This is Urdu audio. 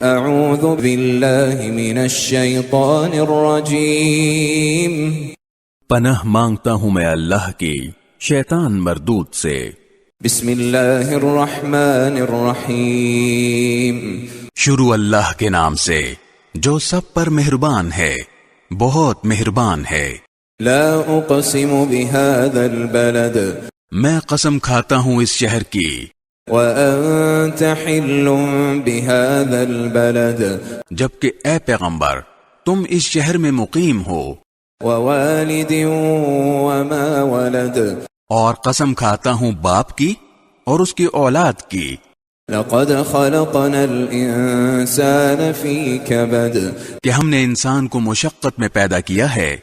اعوذ باللہ من الشیطان الرجیم پناہ مانگتا ہوں میں اللہ کی شیطان مردود سے۔ بسم اللہ الرحمن الرحیم شروع اللہ کے نام سے جو سب پر مہربان ہے، بہت مہربان ہے۔ لا اقسم بهذا البلد میں قسم کھاتا ہوں اس شہر کی، وانت حل بهذا البلد جبکہ اے پیغمبر تم اس شہر میں مقیم ہو، ووالد وما ولد اور قسم کھاتا ہوں باپ کی اور اس کی اولاد کی۔ لقد خلقنا الانسان في كبد کہ ہم نے انسان کو مشقت میں پیدا کیا ہے۔